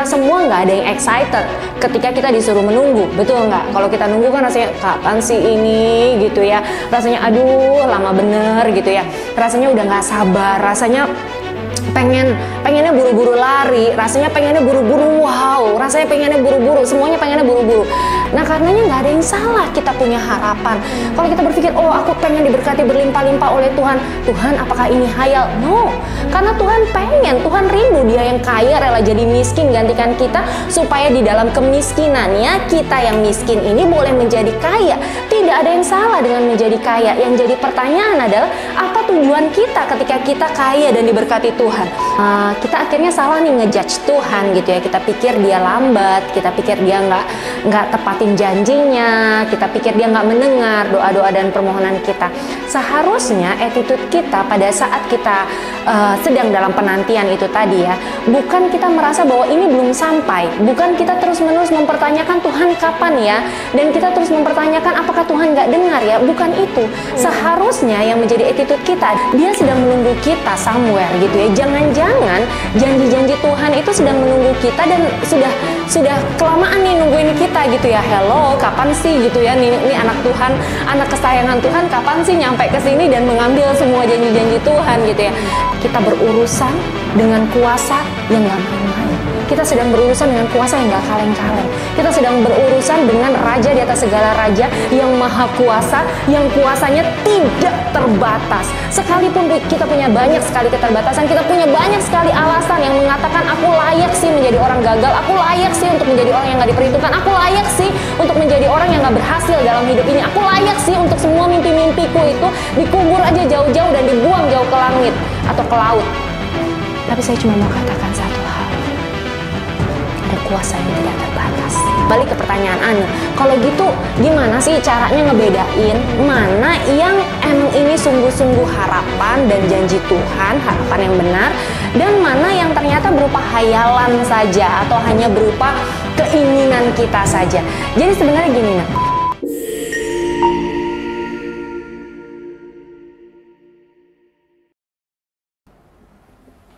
kita semua nggak ada yang excited ketika kita disuruh menunggu, betul nggak? Kalau kita nunggu kan rasanya kapan sih ini gitu ya, rasanya aduh lama bener gitu ya, rasanya udah nggak sabar, rasanya pengennya buru-buru lari, rasanya pengennya buru-buru wow, rasanya pengennya buru-buru, semuanya pengennya buru-buru. Nah karenanya nggak ada yang salah kita punya harapan. Kalau kita berpikir, oh aku pengen diberkati berlimpah-limpah oleh Tuhan, Tuhan apakah ini hayal? No, karena Tuhan pengen, Tuhan rindu dia yang kaya rela jadi miskin gantikan kita, supaya di dalam kemiskinannya kita yang miskin ini boleh menjadi kaya. Tidak ada yang salah dengan menjadi kaya. Yang jadi pertanyaan adalah apa tujuan kita ketika kita kaya dan diberkati Tuhan? Kita akhirnya salah nih ngejudge Tuhan gitu ya. Kita pikir dia lambat, kita pikir dia nggak tepatin janjinya, kita pikir dia nggak mendengar doa-doa dan permohonan kita. Seharusnya attitude kita pada saat kita sedang dalam penantian itu tadi ya, bukan kita merasa bahwa ini belum sampai, bukan kita terus-menerus mempertanyakan Tuhan kapan ya, dan kita terus mempertanyakan apakah Tuhan nggak dengar ya, bukan itu. Seharusnya yang menjadi attitude kita, dia sedang menunggu kita somewhere gitu ya. Jangan-jangan janji-janji Tuhan itu sedang menunggu kita dan sudah kelamaan nih nungguin kita gitu ya. Hello, kapan sih gitu ya nih anak Tuhan, anak kesayangan Tuhan kapan sih nyampe ke sini dan mengambil semua janji-janji Tuhan gitu ya. Kita berurusan dengan kuasa yang gak main-main. Kita sedang berurusan dengan kuasa yang gak kaleng-kaleng. Kita sedang berurusan dengan Raja di atas segala raja yang maha kuasa, yang kuasanya tidak terbatas. Sekalipun kita punya banyak sekali keterbatasan, kita punya banyak sekali alasan yang mengatakan aku layak sih menjadi orang gagal, aku layak sih untuk menjadi orang yang gak diperhitungkan, aku layak sih untuk menjadi orang yang gak berhasil dalam hidup ini, aku layak sih untuk semua mimpi-mimpiku itu dikubur aja jauh-jauh dan dibuang jauh ke langit atau ke laut. Tapi saya cuma mau katakan satu hal, ada kuasa yang tidak terbatas. Balik ke pertanyaan Ani, kalau gitu gimana sih caranya ngebedain mana yang emang ini sungguh-sungguh harapan dan janji Tuhan, harapan yang benar, dan mana yang ternyata berupa hayalan saja atau hanya berupa keinginan kita saja. Jadi sebenarnya gini nah,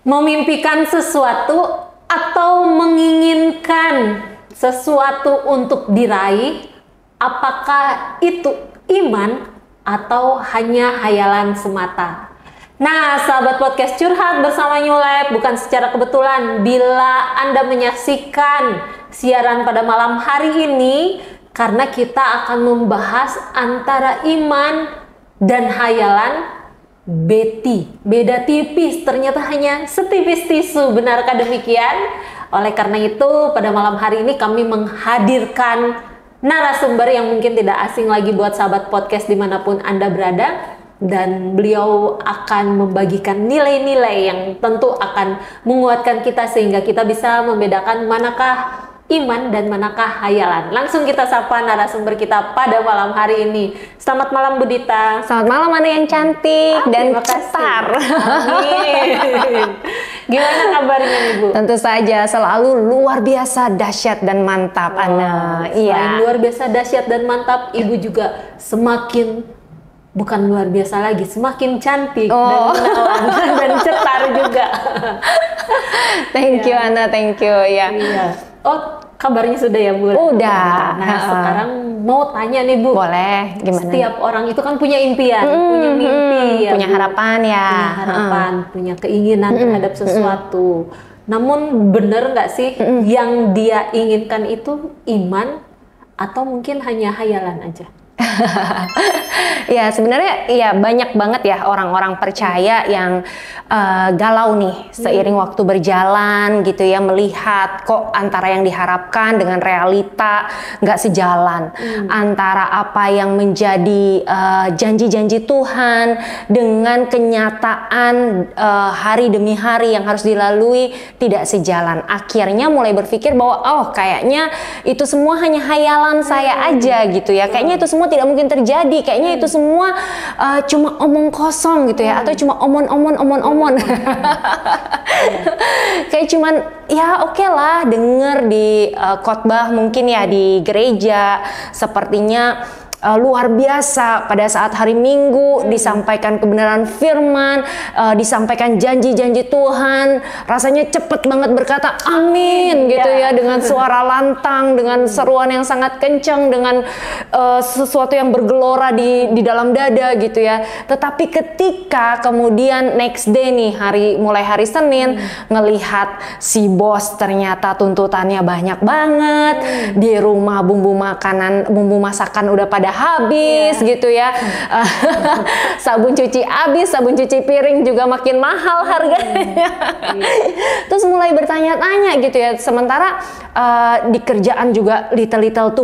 memimpikan sesuatu atau menginginkan sesuatu untuk diraih, apakah itu iman atau hanya hayalan semata? Nah, sahabat podcast curhat bersama New Life, bukan secara kebetulan bila Anda menyaksikan siaran pada malam hari ini, karena kita akan membahas antara iman dan hayalan. Beda tipis, ternyata hanya setipis tisu. Benarkah demikian? Oleh karena itu, pada malam hari ini kami menghadirkan narasumber yang mungkin tidak asing lagi buat sahabat podcast dimanapun Anda berada, dan beliau akan membagikan nilai-nilai yang tentu akan menguatkan kita sehingga kita bisa membedakan manakah iman dan manakah hayalan. Langsung kita sapa narasumber kita pada malam hari ini. Selamat malam Bu Dita. selamat malam Anda yang cantik dan cetar. Amin. Gimana kabarnya nih Bu? Tentu saja selalu luar biasa dahsyat dan mantap Ana. Iya. Luar biasa dahsyat dan mantap, Ibu juga semakin bukan luar biasa lagi, semakin cantik dan menawan dan cetar juga. Thank you Ana, thank you ya. Iya. Oh, kabarnya sudah ya Bu? Udah. Nah, sekarang mau tanya nih Bu. Boleh, gimana? Setiap orang itu kan punya impian, punya mimpi, ya, punya Bu. harapan ya. Punya harapan, punya keinginan terhadap sesuatu. Namun benar nggak sih yang dia inginkan itu iman atau mungkin hanya hayalan aja? Ya sebenarnya ya banyak banget ya orang-orang percaya yang galau nih seiring waktu berjalan gitu ya, melihat kok antara yang diharapkan dengan realita nggak sejalan, antara apa yang menjadi janji-janji Tuhan dengan kenyataan hari demi hari yang harus dilalui tidak sejalan. Akhirnya mulai berpikir bahwa oh kayaknya itu semua hanya hayalan saya aja gitu ya, kayaknya itu semua tidak mungkin terjadi, kayaknya itu semua cuma omong kosong gitu ya, atau cuma omon. Kayak cuman ya oke lah denger di khotbah mungkin ya di gereja, sepertinya luar biasa pada saat hari Minggu disampaikan kebenaran firman, disampaikan janji-janji Tuhan, rasanya cepet banget berkata amin gitu ya, dengan suara lantang, dengan seruan yang sangat kencang, dengan sesuatu yang bergelora di dalam dada gitu ya. Tetapi ketika kemudian next day nih, mulai hari Senin, ngelihat si bos ternyata tuntutannya banyak banget, di rumah bumbu masakan udah pada habis gitu ya. Sabun cuci habis, sabun cuci piring juga makin mahal harganya. Terus mulai bertanya-tanya gitu ya. Sementara di kerjaan juga little to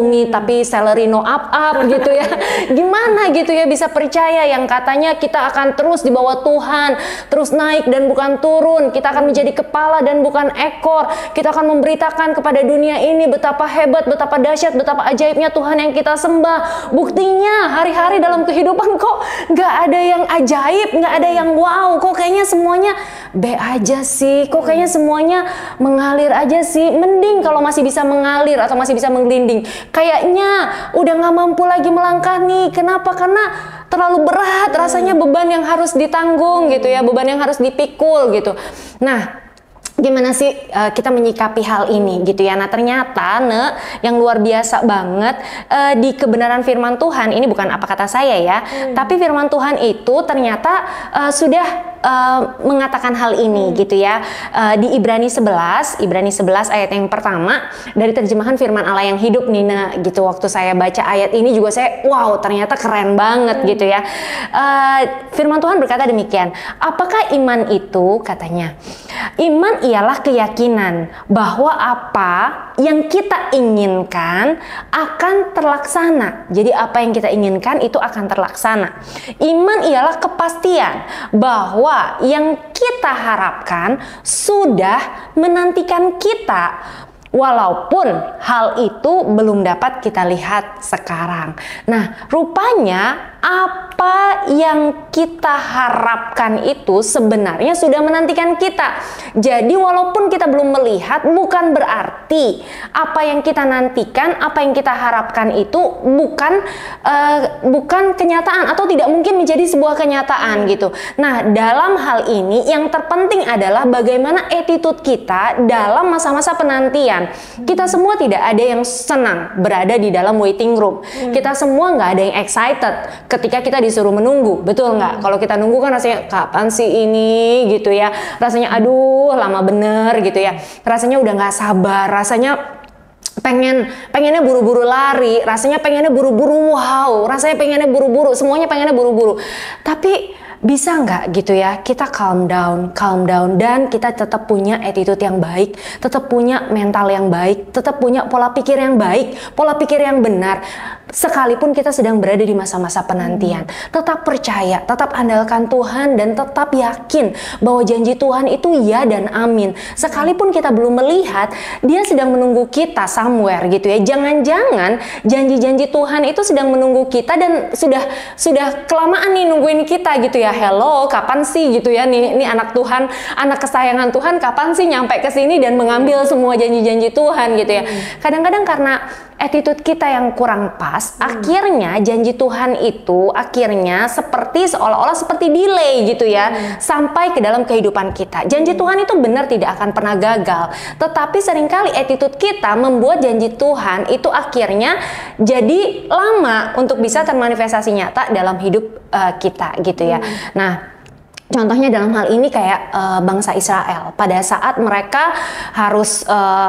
me, tapi salary no up gitu ya. Gimana gitu ya bisa percaya yang katanya kita akan terus di bawah Tuhan, terus naik dan bukan turun. Kita akan menjadi kepala dan bukan ekor. Kita akan memberitakan kepada dunia ini betapa hebat, betapa dahsyat, betapa ajaibnya Tuhan yang kita sembah. Buktinya hari-hari dalam kehidupan kok nggak ada yang ajaib, nggak ada yang wow, kok kayaknya semuanya B aja sih, kok kayaknya semuanya mengalir aja sih. Mending kalau masih bisa mengalir atau masih bisa menggelinding. Kayaknya udah nggak mampu lagi melangkah nih. Kenapa? Karena terlalu berat rasanya, beban yang harus ditanggung gitu ya, beban yang harus dipikul gitu. Nah, gimana sih kita menyikapi hal ini gitu ya. Nah ternyata yang luar biasa banget di kebenaran firman Tuhan ini, bukan apa kata saya ya, tapi firman Tuhan itu ternyata sudah mengatakan hal ini gitu ya. Di Ibrani 11 ayat yang pertama dari terjemahan firman Allah yang hidup nih gitu. Waktu saya baca ayat ini juga saya wow, ternyata keren banget gitu ya. Firman Tuhan berkata demikian, apakah iman itu, katanya, iman ialah keyakinan bahwa apa yang kita inginkan akan terlaksana. Jadi apa yang kita inginkan itu akan terlaksana. Iman ialah kepastian bahwa yang kita harapkan sudah menantikan kita, walaupun hal itu belum dapat kita lihat sekarang. Nah, rupanya apa yang kita harapkan itu sebenarnya sudah menantikan kita. Jadi walaupun kita belum melihat, bukan berarti apa yang kita nantikan, apa yang kita harapkan itu bukan kenyataan atau tidak mungkin menjadi sebuah kenyataan gitu. Nah, dalam hal ini yang terpenting adalah bagaimana attitude kita dalam masa-masa penantian. Kita semua tidak ada yang senang berada di dalam waiting room. Kita semua nggak ada yang excited ketika kita disuruh menunggu, betul nggak? Kalau kita nunggu kan rasanya kapan sih ini gitu ya, rasanya aduh lama bener gitu ya, rasanya udah nggak sabar, rasanya pengennya buru-buru lari, rasanya pengennya buru-buru wow, rasanya pengennya buru-buru, semuanya pengennya buru-buru. Tapi bisa nggak gitu ya, kita calm down dan kita tetap punya attitude yang baik, tetap punya mental yang baik, tetap punya pola pikir yang baik, pola pikir yang benar, sekalipun kita sedang berada di masa-masa penantian. Tetap percaya, tetap andalkan Tuhan, dan tetap yakin bahwa janji Tuhan itu ya dan amin. Sekalipun kita belum melihat, Dia sedang menunggu kita somewhere gitu ya. Jangan-jangan janji-janji Tuhan itu sedang menunggu kita dan sudah kelamaan nih nungguin kita gitu ya. Hello, kapan sih gitu ya nih anak Tuhan, anak kesayangan Tuhan, kapan sih nyampe ke sini dan mengambil semua janji-janji Tuhan gitu ya. Kadang-kadang karena attitude kita yang kurang pas, akhirnya janji Tuhan itu akhirnya seolah-olah seperti delay gitu ya, sampai ke dalam kehidupan kita. Janji Tuhan itu benar tidak akan pernah gagal, tetapi seringkali attitude kita membuat janji Tuhan itu akhirnya jadi lama untuk bisa termanifestasi nyata dalam hidup kita gitu ya. Nah, contohnya dalam hal ini kayak bangsa Israel pada saat mereka harus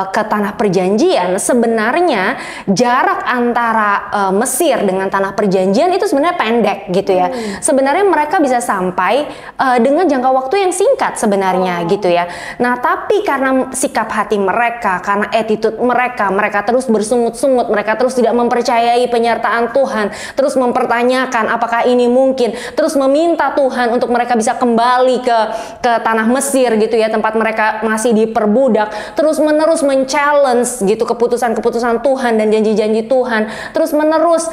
ke tanah perjanjian, sebenarnya jarak antara Mesir dengan tanah perjanjian itu sebenarnya pendek gitu ya. Sebenarnya mereka bisa sampai dengan jangka waktu yang singkat sebenarnya gitu ya. Nah, tapi karena sikap hati mereka, karena attitude mereka terus bersungut-sungut, mereka terus tidak mempercayai penyertaan Tuhan, terus mempertanyakan apakah ini mungkin, terus meminta Tuhan untuk mereka bisa kembali kembali ke tanah Mesir gitu ya, tempat mereka masih diperbudak, terus-menerus men-challenge gitu keputusan-keputusan Tuhan dan janji-janji Tuhan, terus-menerus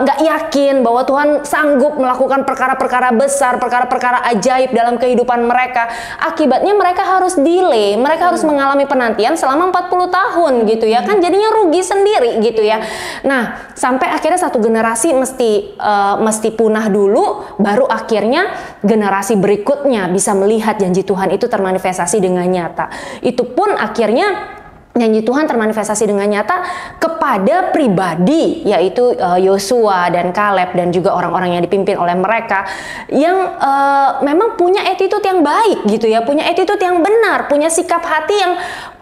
nggak yakin bahwa Tuhan sanggup melakukan perkara-perkara besar, perkara-perkara ajaib dalam kehidupan mereka. Akibatnya mereka harus delay, mereka harus mengalami penantian selama 40 tahun gitu ya, kan jadinya rugi sendiri gitu ya. Nah, sampai akhirnya satu generasi mesti punah dulu, baru akhirnya generasi berikutnya bisa melihat janji Tuhan itu termanifestasi dengan nyata. Itu pun akhirnya janji Tuhan termanifestasi dengan nyata kepada pribadi, yaitu Yosua dan Kaleb dan juga orang-orang yang dipimpin oleh mereka yang memang punya attitude yang baik gitu ya, punya attitude yang benar, punya sikap hati yang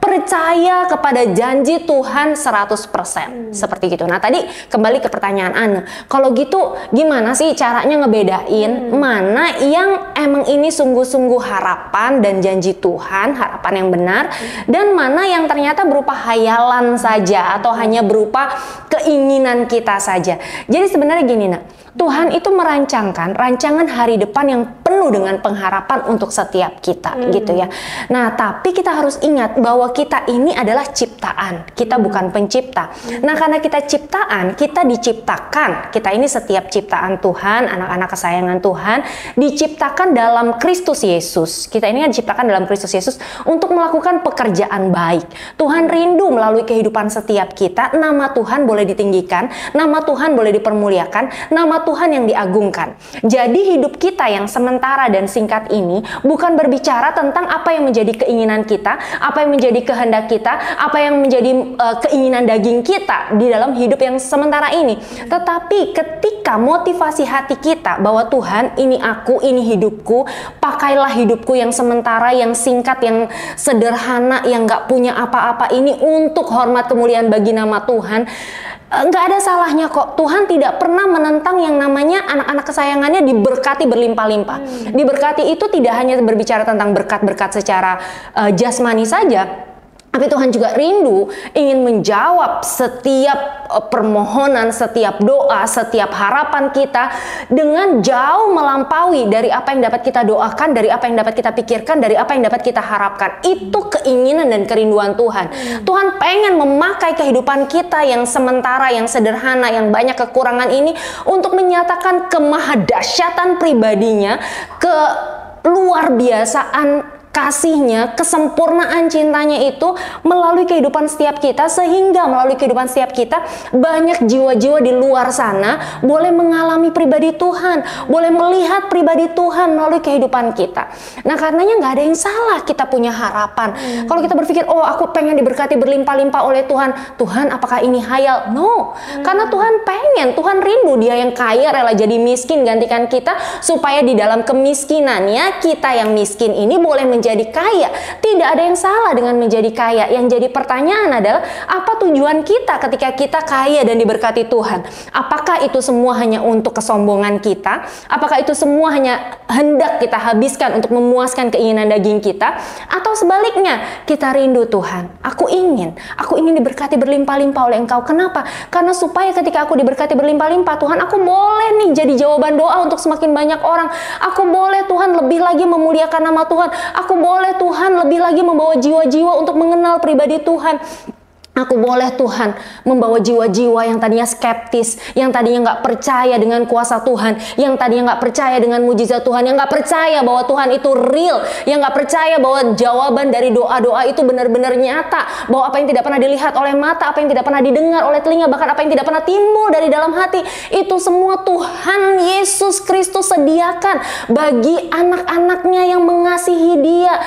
percaya kepada janji Tuhan 100%. Seperti gitu. Nah, tadi kembali ke pertanyaan Ana. Kalau gitu gimana sih caranya ngebedain mana yang emang ini sungguh-sungguh harapan dan janji Tuhan, harapan yang benar, dan mana yang ternyata berupa hayalan saja atau hanya berupa keinginan kita saja. Jadi sebenarnya gini, Nak. Tuhan itu merancangkan rancangan hari depan yang penuh dengan pengharapan untuk setiap kita gitu ya. Nah, tapi kita harus ingat bahwa kita ini adalah ciptaan, kita bukan pencipta. Nah, karena kita ciptaan, kita diciptakan, kita ini setiap ciptaan Tuhan, anak-anak kesayangan Tuhan, diciptakan dalam Kristus Yesus. Kita ini diciptakan dalam Kristus Yesus untuk melakukan pekerjaan baik. Tuhan rindu melalui kehidupan setiap kita, nama Tuhan boleh ditinggikan, nama Tuhan boleh dipermuliakan, nama Tuhan yang diagungkan. Jadi hidup kita yang sementara dan singkat ini bukan berbicara tentang apa yang menjadi keinginan kita, apa yang menjadi kehendak kita, apa yang menjadi keinginan daging kita di dalam hidup yang sementara ini. Tetapi ketika motivasi hati kita bahwa Tuhan, ini aku, ini hidupku, pakailah hidupku yang sementara, yang singkat, yang sederhana, yang gak punya apa-apa ini untuk hormat kemuliaan bagi nama Tuhan. Nggak ada salahnya kok. Tuhan tidak pernah menentang yang namanya anak-anak kesayangannya diberkati berlimpah-limpah. Diberkati itu tidak hanya berbicara tentang berkat-berkat secara jasmani saja, tapi Tuhan juga rindu ingin menjawab setiap permohonan, setiap doa, setiap harapan kita dengan jauh melampaui dari apa yang dapat kita doakan, dari apa yang dapat kita pikirkan, dari apa yang dapat kita harapkan. Itu keinginan dan kerinduan Tuhan. Tuhan pengen memakai kehidupan kita yang sementara, yang sederhana, yang banyak kekurangan ini untuk menyatakan kemahadahsyatan pribadinya, ke luar biasaan kasihnya, kesempurnaan cintanya itu melalui kehidupan setiap kita, sehingga melalui kehidupan setiap kita banyak jiwa-jiwa di luar sana boleh mengalami pribadi Tuhan, boleh melihat pribadi Tuhan melalui kehidupan kita. Nah, karenanya nggak ada yang salah kita punya harapan. Kalau kita berpikir, oh aku pengen diberkati berlimpah-limpah oleh Tuhan, Tuhan apakah ini hayal? No, karena Tuhan pengen, Tuhan rindu dia yang kaya rela jadi miskin gantikan kita, supaya di dalam kemiskinannya kita yang miskin ini boleh menjadi kaya. Tidak ada yang salah dengan menjadi kaya. Yang jadi pertanyaan adalah, apa tujuan kita ketika kita kaya dan diberkati Tuhan? Apakah itu semua hanya untuk kesombongan kita? Apakah itu semua hanya hendak kita habiskan untuk memuaskan keinginan daging kita? Atau sebaliknya, kita rindu Tuhan, aku ingin diberkati berlimpah-limpah oleh Engkau. Kenapa? Karena supaya ketika aku diberkati berlimpah-limpah, Tuhan, aku boleh nih jadi jawaban doa untuk semakin banyak orang. Aku boleh Tuhan lebih lagi memuliakan nama Tuhan. Aku boleh Tuhan lebih lagi membawa jiwa-jiwa untuk mengenal pribadi Tuhan. Aku boleh Tuhan membawa jiwa-jiwa yang tadinya skeptis, yang tadinya nggak percaya dengan kuasa Tuhan, yang tadinya nggak percaya dengan mujizat Tuhan, yang nggak percaya bahwa Tuhan itu real, yang nggak percaya bahwa jawaban dari doa-doa itu benar-benar nyata, bahwa apa yang tidak pernah dilihat oleh mata, apa yang tidak pernah didengar oleh telinga, bahkan apa yang tidak pernah timbul dari dalam hati, itu semua Tuhan Yesus Kristus sediakan bagi anak-anaknya yang mengasihi Dia.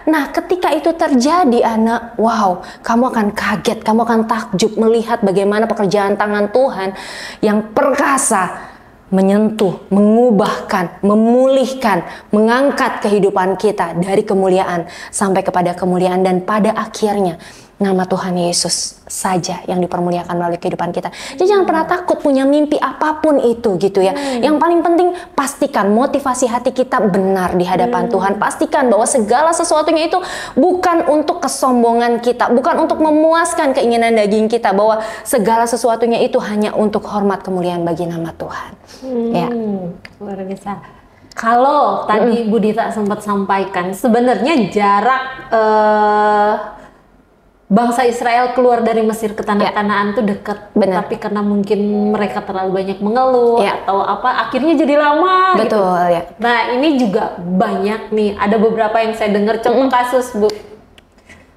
Nah, ketika itu terjadi, anak, wow, kamu akan kaget, kamu akan takjub melihat bagaimana pekerjaan tangan Tuhan yang perkasa menyentuh, mengubahkan, memulihkan, mengangkat kehidupan kita dari kemuliaan sampai kepada kemuliaan, dan pada akhirnya nama Tuhan Yesus saja yang dipermuliakan melalui kehidupan kita. Jadi jangan pernah takut punya mimpi apapun itu gitu ya. Yang paling penting pastikan motivasi hati kita benar di hadapan Tuhan. Pastikan bahwa segala sesuatunya itu bukan untuk kesombongan kita, bukan untuk memuaskan keinginan daging kita, bahwa segala sesuatunya itu hanya untuk hormat kemuliaan bagi nama Tuhan. Ya. Luar biasa. Kalau tadi Bu Dita sempat sampaikan, sebenarnya jarak bangsa Israel keluar dari Mesir ke tanah Kanaan itu dekat, tapi karena mungkin mereka terlalu banyak mengeluh atau apa, akhirnya jadi lama. Betul, gitu. ya. Nah, ini juga banyak nih, ada beberapa yang saya dengar contoh kasus, Bu.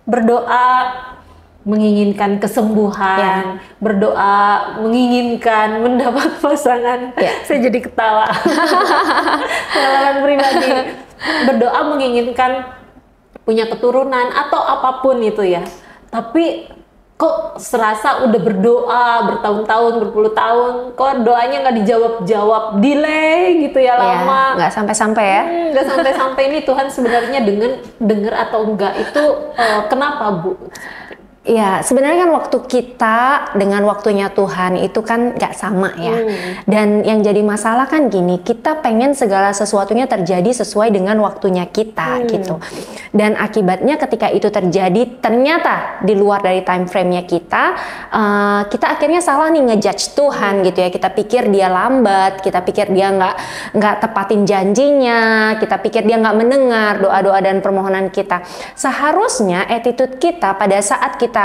Berdoa menginginkan kesembuhan, berdoa menginginkan mendapat pasangan. Saya jadi ketawa. Pengalaman pribadi. Berdoa menginginkan punya keturunan atau apapun itu ya. Tapi kok serasa udah berdoa bertahun-tahun, berpuluh tahun, kok doanya nggak dijawab-jawab, delay gitu ya, lama. Nggak sampai-sampai ya. Nggak sampai-sampai. Ini Tuhan sebenarnya dengar atau enggak itu kenapa, Bu? Ya, sebenarnya kan waktu kita dengan waktunya Tuhan itu kan nggak sama ya. Dan yang jadi masalah kan gini, kita pengen segala sesuatunya terjadi sesuai dengan waktunya kita gitu. Dan akibatnya ketika itu terjadi ternyata di luar dari time frame-nya kita, kita akhirnya salah nih ngejudge Tuhan gitu ya. Kita pikir dia lambat, kita pikir dia nggak tepatin janjinya, kita pikir dia nggak mendengar doa-doa dan permohonan kita. Seharusnya attitude kita pada saat kita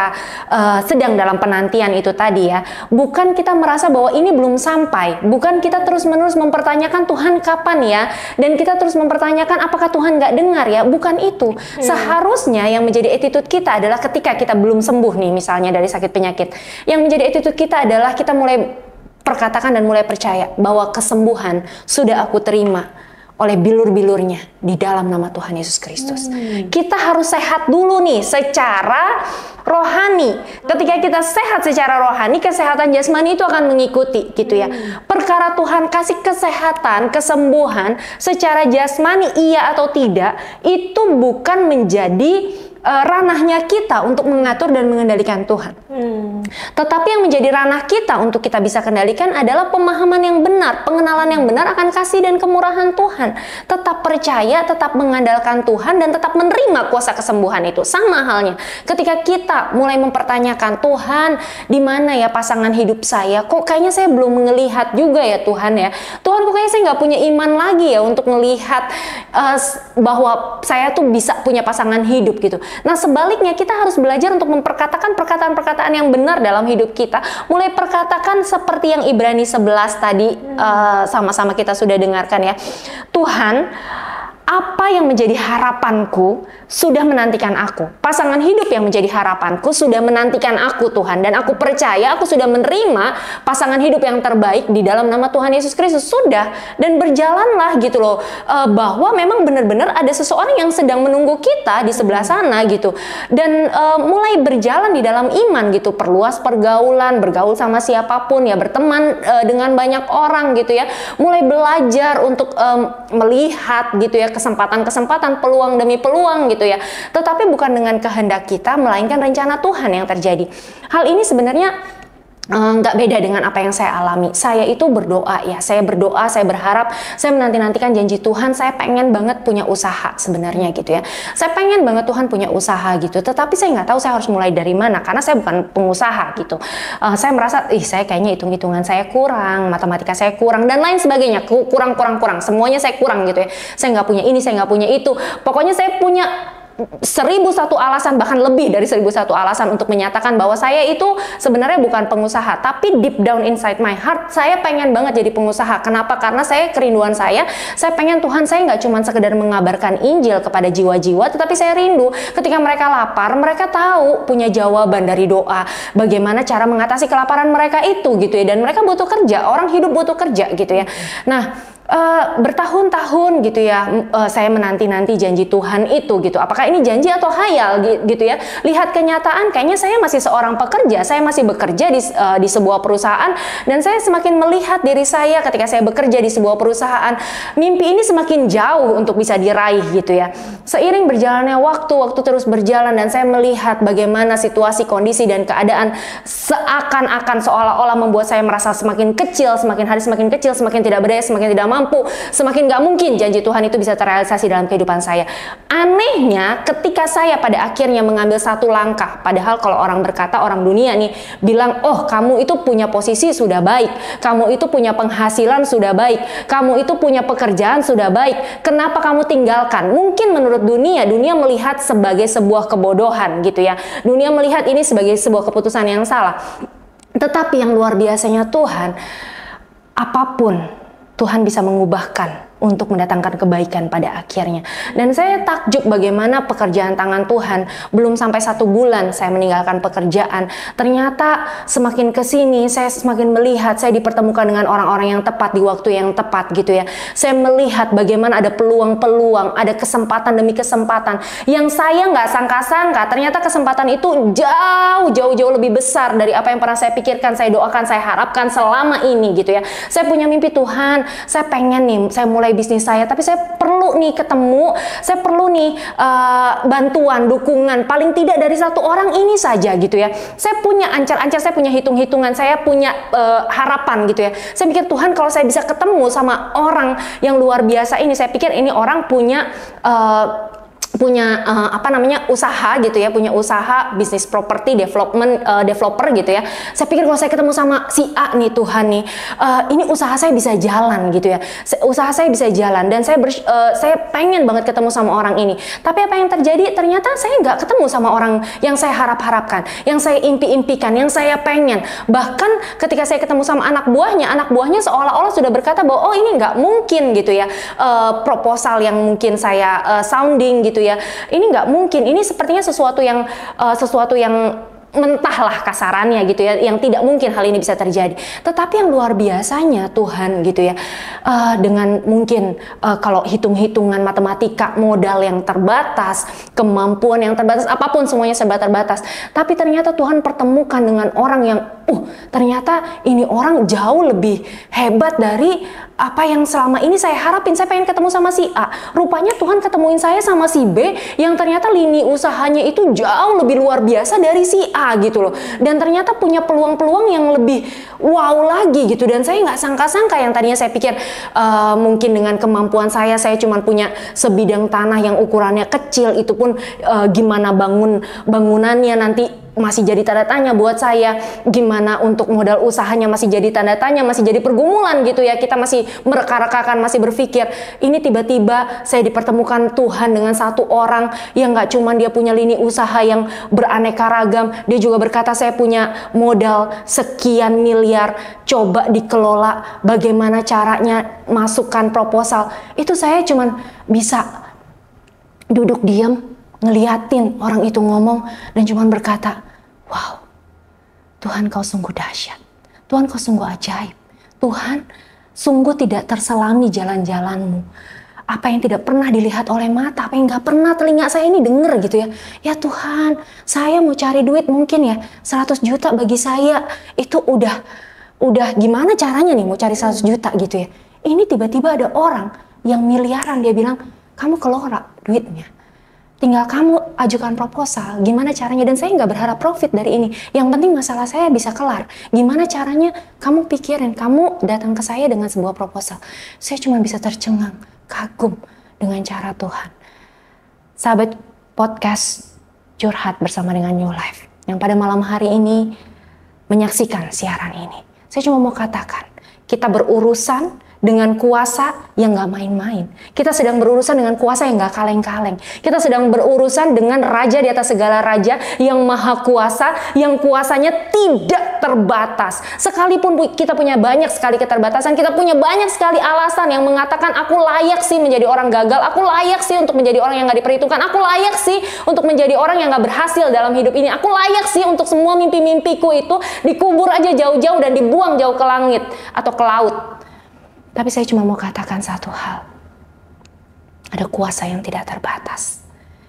sedang dalam penantian itu tadi ya, bukan kita merasa bahwa ini belum sampai, bukan kita terus-menerus mempertanyakan Tuhan kapan ya, dan kita terus mempertanyakan apakah Tuhan nggak dengar ya, bukan itu. Seharusnya yang menjadi attitude kita adalah ketika kita belum sembuh nih misalnya dari sakit penyakit, yang menjadi attitude kita adalah kita mulai perkatakan dan mulai percaya bahwa kesembuhan sudah aku terima oleh bilur-bilurnya di dalam nama Tuhan Yesus Kristus. Kita harus sehat dulu nih secara rohani. Ketika kita sehat secara rohani, kesehatan jasmani itu akan mengikuti gitu ya. Perkara Tuhan kasih kesehatan, kesembuhan secara jasmani iya atau tidak, itu bukan menjadi ranahnya kita untuk mengatur dan mengendalikan Tuhan. Tetapi yang menjadi ranah kita untuk kita bisa kendalikan adalah pemahaman yang benar, pengenalan yang benar akan kasih dan kemurahan Tuhan. Tetap percaya, tetap mengandalkan Tuhan, dan tetap menerima kuasa kesembuhan itu. Sama halnya ketika kita mulai mempertanyakan, Tuhan, di mana ya pasangan hidup saya? Kok kayaknya saya belum melihat juga ya Tuhan ya. Tuhan, kok kayaknya saya nggak punya iman lagi ya untuk melihat bahwa saya tuh bisa punya pasangan hidup gitu. Nah, sebaliknya kita harus belajar untuk memperkatakan perkataan-perkataan yang benar dalam hidup kita. Mulai perkatakan seperti yang Ibrani 11 tadi sama-sama kita sudah dengarkan ya. Tuhan, apa yang menjadi harapanku sudah menantikan aku. Pasangan hidup yang menjadi harapanku sudah menantikan aku Tuhan. Dan aku percaya aku sudah menerima pasangan hidup yang terbaik di dalam nama Tuhan Yesus Kristus. Sudah. Dan berjalanlah gitu loh. Bahwa memang benar-benar ada seseorang yang sedang menunggu kita di sebelah sana gitu. Dan mulai berjalan di dalam iman gitu. Perluas pergaulan, bergaul sama siapapun ya. Berteman dengan banyak orang gitu ya. Mulai belajar untuk melihat gitu ya. Kesempatan-kesempatan, peluang demi peluang gitu ya. Tetapi bukan dengan kehendak kita, melainkan rencana Tuhan yang terjadi. Hal ini sebenarnya nggak beda dengan apa yang saya alami. Saya itu berdoa ya, saya berdoa, saya berharap, saya menanti-nantikan janji Tuhan. Saya pengen banget punya usaha sebenarnya gitu ya. Saya pengen banget Tuhan punya usaha gitu. Tetapi saya nggak tahu saya harus mulai dari mana karena saya bukan pengusaha gitu. Saya merasa, saya kayaknya hitung-hitungan saya kurang, matematika saya kurang dan lain sebagainya. Kurang. Semuanya saya kurang gitu ya. Saya nggak punya ini, saya nggak punya itu. Pokoknya saya punya 1001 alasan, bahkan lebih dari 1001 alasan untuk menyatakan bahwa saya itu sebenarnya bukan pengusaha, tapi deep down inside my heart saya pengen banget jadi pengusaha. Kenapa? Karena kerinduan saya pengen Tuhan, saya nggak cuma sekedar mengabarkan Injil kepada jiwa-jiwa, tetapi saya rindu ketika mereka lapar, mereka tahu punya jawaban dari doa, bagaimana cara mengatasi kelaparan mereka itu gitu ya. Dan mereka butuh kerja, orang hidup butuh kerja gitu ya. Nah, bertahun-tahun gitu ya, saya menanti-nanti janji Tuhan itu gitu. Apakah ini janji atau hayal gitu ya? Lihat kenyataan, kayaknya saya masih seorang pekerja, saya masih bekerja di sebuah perusahaan, dan saya semakin melihat diri saya ketika saya bekerja di sebuah perusahaan, mimpi ini semakin jauh untuk bisa diraih gitu ya. Seiring berjalannya waktu terus berjalan, dan saya melihat bagaimana situasi, kondisi, dan keadaan seakan-akan seolah-olah membuat saya merasa semakin kecil, semakin hari semakin kecil, semakin tidak berdaya, semakin tidak mampu. mampu, semakin gak mungkin janji Tuhan itu bisa terrealisasi dalam kehidupan saya. Anehnya ketika saya pada akhirnya mengambil satu langkah, padahal kalau orang berkata, orang dunia nih bilang, oh kamu itu punya posisi sudah baik, kamu itu punya penghasilan sudah baik, kamu itu punya pekerjaan sudah baik, kenapa kamu tinggalkan? Mungkin menurut dunia melihat sebagai sebuah kebodohan gitu ya. Dunia melihat ini sebagai sebuah keputusan yang salah. Tetapi yang luar biasanya Tuhan, apapun Tuhan bisa mengubahkan untuk mendatangkan kebaikan pada akhirnya. Dan saya takjub bagaimana pekerjaan tangan Tuhan, belum sampai 1 bulan saya meninggalkan pekerjaan, ternyata semakin kesini saya semakin melihat saya dipertemukan dengan orang-orang yang tepat di waktu yang tepat gitu ya. Saya melihat bagaimana ada peluang-peluang, ada kesempatan demi kesempatan yang saya nggak sangka-sangka, ternyata kesempatan itu jauh lebih besar dari apa yang pernah saya pikirkan, saya doakan, saya harapkan selama ini gitu ya. Saya punya mimpi, Tuhan, saya pengen nih, saya mulai bisnis saya, tapi saya perlu nih ketemu, saya perlu nih bantuan, dukungan, paling tidak dari 1 orang ini saja gitu ya. Saya punya ancar-ancar, saya punya hitung-hitungan, saya punya harapan gitu ya. Saya pikir, Tuhan, kalau saya bisa ketemu sama orang yang luar biasa ini, saya pikir ini orang punya usaha gitu ya, punya usaha bisnis properti developer gitu ya. Saya pikir kalau saya ketemu sama si A nih, Tuhan nih, ini usaha saya bisa jalan gitu ya, usaha saya bisa jalan, dan saya pengen banget ketemu sama orang ini. Tapi apa yang terjadi? Ternyata saya nggak ketemu sama orang yang saya harapkan, yang saya impi-impikan, yang saya pengen. Bahkan ketika saya ketemu sama anak buahnya seolah-olah sudah berkata bahwa oh ini nggak mungkin gitu ya, proposal yang mungkin saya sounding gitu ya, ini nggak mungkin, ini sepertinya sesuatu yang mentahlah kasarannya gitu ya, yang tidak mungkin hal ini bisa terjadi. Tetapi yang luar biasanya Tuhan gitu ya, dengan mungkin kalau hitung-hitungan matematika, modal yang terbatas, kemampuan yang terbatas, apapun semuanya serba terbatas, tapi ternyata Tuhan pertemukan dengan orang yang ternyata ini orang jauh lebih hebat dari apa yang selama ini saya harapin. Saya pengen ketemu sama si A, rupanya Tuhan ketemuin saya sama si B yang ternyata lini usahanya itu jauh lebih luar biasa dari si A gitu loh, dan ternyata punya peluang-peluang yang lebih wow lagi gitu. Dan saya nggak sangka-sangka, yang tadinya saya pikir mungkin dengan kemampuan saya cuma punya sebidang tanah yang ukurannya kecil, itu pun gimana bangunannya nanti masih jadi tanda tanya buat saya, gimana untuk modal usahanya masih jadi tanda tanya, masih jadi pergumulan gitu ya. Kita masih mereka-rekakan, masih berpikir. Ini tiba-tiba saya dipertemukan Tuhan dengan 1 orang yang nggak cuma dia punya lini usaha yang beraneka ragam, dia juga berkata, saya punya modal sekian miliar, coba dikelola, bagaimana caranya, masukkan proposal. Itu saya cuma bisa duduk diam, ngeliatin orang itu ngomong, dan cuma berkata, wow, Tuhan kau sungguh dahsyat, Tuhan kau sungguh ajaib, Tuhan sungguh tidak terselami jalan-jalanmu. Apa yang tidak pernah dilihat oleh mata, apa yang gak pernah telinga saya ini dengar gitu ya. Ya Tuhan, saya mau cari duit mungkin ya 100 juta bagi saya itu udah gimana caranya nih mau cari 100 juta gitu ya. Ini tiba-tiba ada orang yang miliaran, dia bilang, kamu kelola duitnya, tinggal kamu ajukan proposal, gimana caranya. Dan saya nggak berharap profit dari ini, yang penting masalah saya bisa kelar. Gimana caranya, kamu pikirin, kamu datang ke saya dengan sebuah proposal. Saya cuma bisa tercengang, kagum dengan cara Tuhan. Sahabat podcast Curhat bersama dengan New Life yang pada malam hari ini menyaksikan siaran ini, saya cuma mau katakan, kita berurusan dengan kuasa yang gak main-main. Kita sedang berurusan dengan kuasa yang gak kaleng-kaleng. Kita sedang berurusan dengan raja di atas segala raja, yang maha kuasa, yang kuasanya tidak terbatas. Sekalipun kita punya banyak sekali keterbatasan, kita punya banyak sekali alasan yang mengatakan, aku layak sih menjadi orang gagal, aku layak sih untuk menjadi orang yang gak diperhitungkan, aku layak sih untuk menjadi orang yang gak berhasil dalam hidup ini, aku layak sih untuk semua mimpi-mimpiku itu dikubur aja jauh-jauh dan dibuang jauh ke langit atau ke laut. Tapi saya cuma mau katakan satu hal. Ada kuasa yang tidak terbatas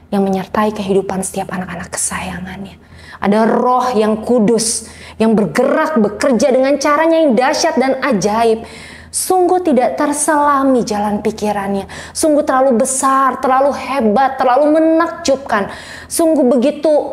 yang menyertai kehidupan setiap anak-anak kesayangannya. Ada Roh yang kudus yang bergerak, bekerja dengan caranya yang dahsyat dan ajaib. Sungguh tidak terselami jalan pikirannya. Sungguh terlalu besar, terlalu hebat, terlalu menakjubkan. Sungguh begitu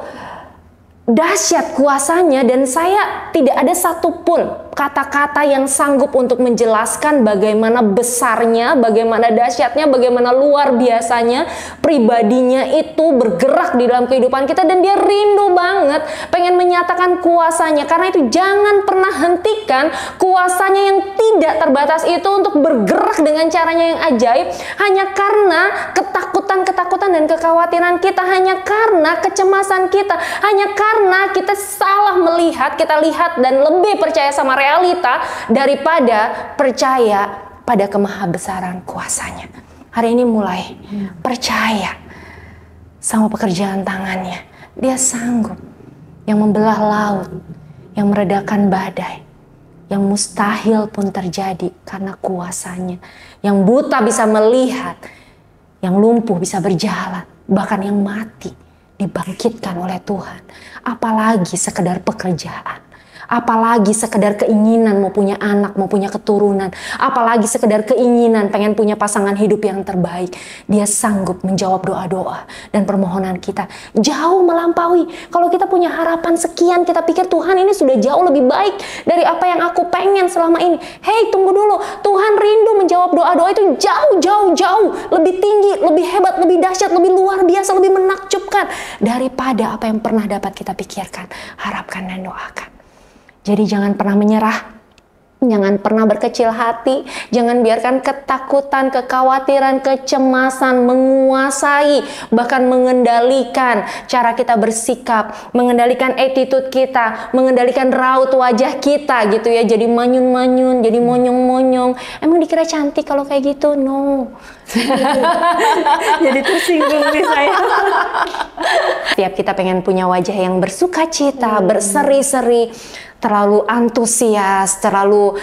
dahsyat kuasanya, dan saya tidak ada satupun kata-kata yang sanggup untuk menjelaskan bagaimana besarnya, bagaimana dahsyatnya, bagaimana luar biasanya pribadinya itu bergerak di dalam kehidupan kita, dan dia rindu banget pengen menyatakan kuasanya. Karena itu jangan pernah hentikan kuasanya yang tidak terbatas itu untuk bergerak dengan caranya yang ajaib, hanya karena ketakutan dan kekhawatiran kita, hanya karena kecemasan kita, hanya karena kita salah melihat, kita lihat dan lebih percaya sama realita daripada percaya pada kemahabesaran kuasanya. Hari ini mulai percaya sama pekerjaan tangannya. Dia sanggup yang membelah laut, yang meredakan badai, yang mustahil pun terjadi karena kuasanya. Yang buta bisa melihat, yang lumpuh bisa berjalan, bahkan yang mati dibangkitkan oleh Tuhan. Apalagi sekedar pekerjaan, apalagi sekedar keinginan mau punya anak, mau punya keturunan, apalagi sekedar keinginan pengen punya pasangan hidup yang terbaik. Dia sanggup menjawab doa-doa dan permohonan kita, jauh melampaui. Kalau kita punya harapan sekian, kita pikir Tuhan ini sudah jauh lebih baik dari apa yang aku pengen selama ini. Hei, tunggu dulu. Tuhan rindu menjawab doa-doa itu jauh lebih tinggi, lebih hebat, lebih dahsyat, lebih luar biasa, lebih menakjubkan daripada apa yang pernah dapat kita pikirkan, harapkan dan doakan. Jadi jangan pernah menyerah, jangan pernah berkecil hati, jangan biarkan ketakutan, kekhawatiran, kecemasan menguasai, bahkan mengendalikan cara kita bersikap, mengendalikan attitude kita, mengendalikan raut wajah kita gitu ya. Jadi manyun-manyun, jadi monyong-monyong. Emang dikira cantik kalau kayak gitu? No. Jadi tersinggung nih saya. Tiap kita pengen punya wajah yang bersukacita, berseri-seri, terlalu antusias, terlalu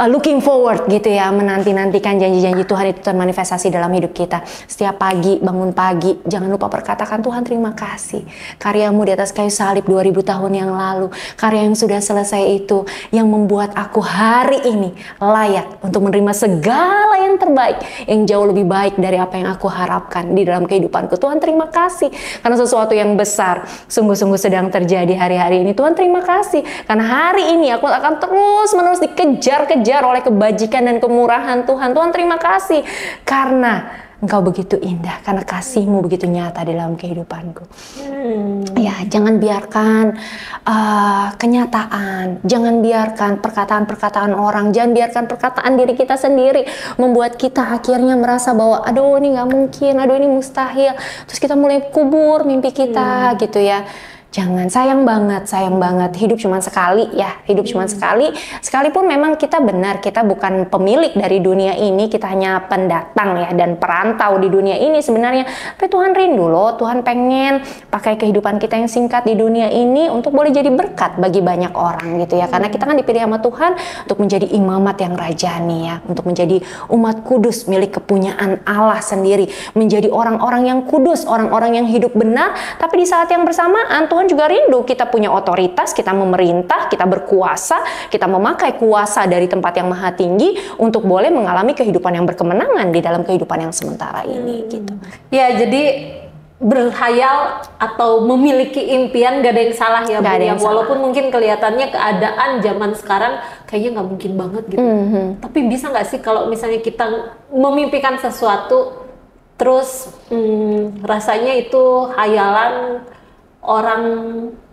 looking forward gitu ya, menanti-nantikan janji-janji Tuhan itu termanifestasi dalam hidup kita. Setiap pagi, bangun pagi, jangan lupa perkatakan, Tuhan terima kasih. Karyamu di atas kayu salib 2000 tahun yang lalu, karya yang sudah selesai itu, yang membuat aku hari ini layak untuk menerima segala yang terbaik, yang jauh lebih baik dari apa yang aku harapkan di dalam kehidupanku. Tuhan terima kasih, karena sesuatu yang besar sungguh-sungguh sedang terjadi hari-hari ini. Tuhan terima kasih, karena hari ini aku akan terus-menerus dikejar-kejar oleh kebajikan dan kemurahan Tuhan. Tuhan terima kasih, karena Engkau begitu indah, karena kasih-Mu begitu nyata dalam kehidupanku. Ya, jangan biarkan kenyataan, jangan biarkan perkataan-perkataan orang, jangan biarkan perkataan diri kita sendiri membuat kita akhirnya merasa bahwa aduh ini nggak mungkin, aduh ini mustahil. Terus kita mulai kubur mimpi kita gitu ya. Jangan, sayang banget. Hidup cuma sekali ya, hidup cuma sekali. Sekalipun memang kita benar, kita bukan pemilik dari dunia ini, kita hanya pendatang ya dan perantau di dunia ini sebenarnya. Tapi Tuhan rindu loh, Tuhan pengen pakai kehidupan kita yang singkat di dunia ini untuk boleh jadi berkat bagi banyak orang gitu ya. Karena kita kan dipilih sama Tuhan untuk menjadi imamat yang rajani ya, untuk menjadi umat kudus milik kepunyaan Allah sendiri, menjadi orang-orang yang kudus, orang-orang yang hidup benar. Tapi di saat yang bersamaan Tuhan juga rindu kita punya otoritas, kita memerintah, kita berkuasa, kita memakai kuasa dari tempat yang maha tinggi untuk boleh mengalami kehidupan yang berkemenangan di dalam kehidupan yang sementara ini gitu. Ya, jadi berhayal atau memiliki impian gak ada yang salah ya, Bu, ya. Walaupun mungkin kelihatannya keadaan zaman sekarang kayaknya nggak mungkin banget gitu. Tapi bisa nggak sih kalau misalnya kita memimpikan sesuatu terus rasanya itu hayalan, orang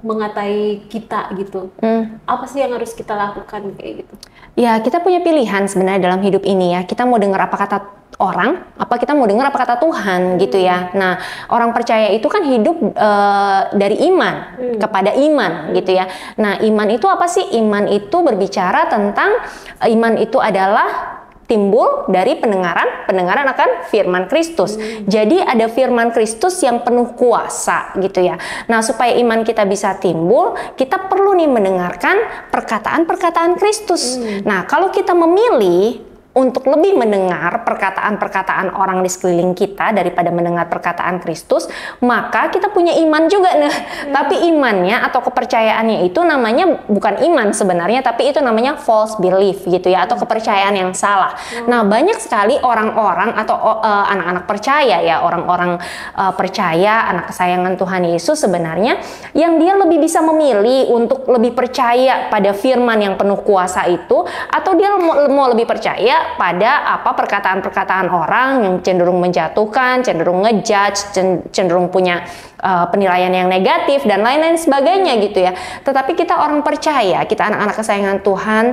mengatai kita gitu. Apa sih yang harus kita lakukan kayak gitu? Ya, kita punya pilihan sebenarnya dalam hidup ini ya. Kita mau dengar apa kata orang, apa kita mau dengar apa kata Tuhan gitu ya. Nah, orang percaya itu kan hidup dari iman kepada iman gitu ya. Nah, iman itu apa sih? Iman itu berbicara tentang iman itu adalah timbul dari pendengaran akan firman Kristus. Jadi ada firman Kristus yang penuh kuasa gitu ya. Nah, supaya iman kita bisa timbul, kita perlu nih mendengarkan perkataan-perkataan Kristus. Nah, kalau kita memilih untuk lebih mendengar perkataan-perkataan orang di sekeliling kita daripada mendengar perkataan Kristus, maka kita punya iman juga nih. Tapi imannya atau kepercayaannya itu namanya bukan iman sebenarnya, tapi itu namanya false belief gitu ya, atau kepercayaan yang salah. Nah, banyak sekali orang-orang atau anak-anak percaya ya, orang-orang percaya, anak kesayangan Tuhan Yesus sebenarnya, yang dia lebih bisa memilih untuk lebih percaya pada firman yang penuh kuasa itu, atau dia mau lebih percaya pada apa perkataan-perkataan orang yang cenderung menjatuhkan, cenderung ngejudge, cenderung punya penilaian yang negatif dan lain-lain sebagainya gitu ya. Tetapi kita orang percaya, kita anak-anak kesayangan Tuhan,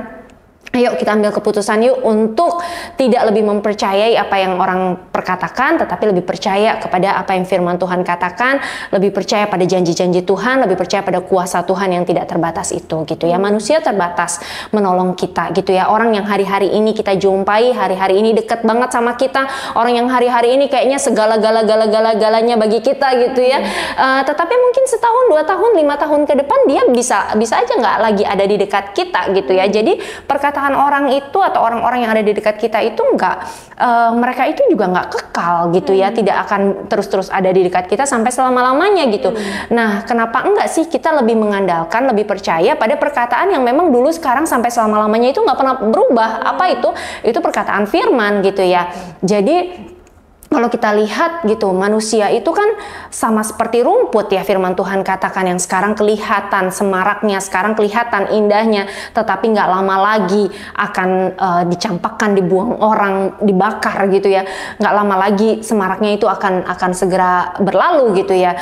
ayo kita ambil keputusan yuk untuk tidak lebih mempercayai apa yang orang perkatakan, tetapi lebih percaya kepada apa yang firman Tuhan katakan, lebih percaya pada janji-janji Tuhan, lebih percaya pada kuasa Tuhan yang tidak terbatas itu gitu ya. Manusia terbatas menolong kita gitu ya. Orang yang hari-hari ini kita jumpai, hari-hari ini dekat banget sama kita, orang yang hari-hari ini kayaknya segala-galanya bagi kita gitu ya. Tetapi mungkin setahun, 2 tahun, 5 tahun ke depan dia bisa aja nggak lagi ada di dekat kita gitu ya. Jadi perkataan orang itu atau orang-orang yang ada di dekat kita itu mereka itu juga nggak kekal gitu ya, tidak akan terus-terus ada di dekat kita sampai selama-lamanya gitu. Nah, kenapa enggak sih kita lebih mengandalkan, lebih percaya pada perkataan yang memang dulu, sekarang, sampai selama-lamanya itu nggak pernah berubah. Apa itu? Itu perkataan firman gitu ya. Jadi kalau kita lihat gitu, manusia itu kan sama seperti rumput ya, firman Tuhan katakan, yang sekarang kelihatan semaraknya, sekarang kelihatan indahnya, tetapi nggak lama lagi akan dicampakkan, dibuang orang, dibakar gitu ya. Nggak lama lagi semaraknya itu akan segera berlalu gitu ya.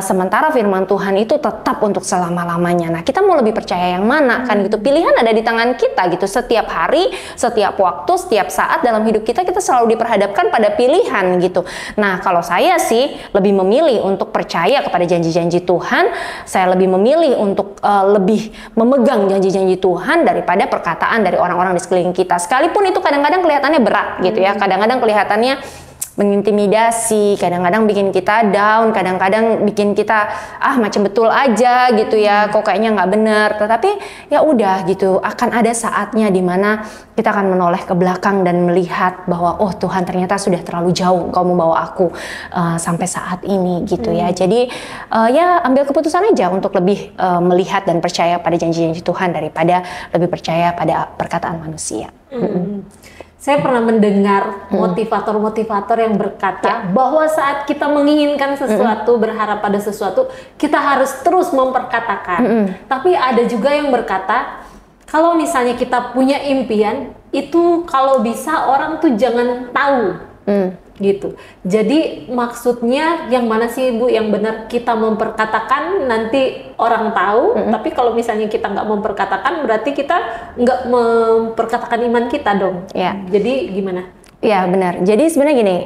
Sementara firman Tuhan itu tetap untuk selama-lamanya. Nah, kita mau lebih percaya yang mana kan gitu? Pilihan ada di tangan kita gitu. Setiap hari, setiap waktu, setiap saat dalam hidup kita selalu diperhadapkan pada pilihan gitu. Nah, kalau saya sih lebih memilih untuk percaya kepada janji-janji Tuhan. Saya lebih memilih untuk lebih memegang janji-janji Tuhan daripada perkataan dari orang-orang di sekeliling kita. Sekalipun itu kadang-kadang kelihatannya berat gitu ya. Kadang-kadang kelihatannya mengintimidasi, kadang-kadang bikin kita down, kadang-kadang bikin kita macam betul aja gitu ya, kok kayaknya nggak bener. Tetapi ya udah gitu, akan ada saatnya di mana kita akan menoleh ke belakang dan melihat bahwa oh Tuhan, ternyata sudah terlalu jauh Engkau membawa aku sampai saat ini gitu ya. Jadi ya ambil keputusan aja untuk lebih melihat dan percaya pada janji-janji Tuhan daripada lebih percaya pada perkataan manusia. Saya pernah mendengar motivator-motivator yang berkata bahwa saat kita menginginkan sesuatu, berharap pada sesuatu, kita harus terus memperkatakan. Tapi ada juga yang berkata, kalau misalnya kita punya impian, itu kalau bisa orang tuh jangan tahu. Gitu. Jadi maksudnya yang mana sih Bu yang benar, kita memperkatakan nanti orang tahu, tapi kalau misalnya kita nggak memperkatakan berarti kita nggak memperkatakan iman kita dong. Jadi gimana? Ya benar. Jadi sebenarnya gini,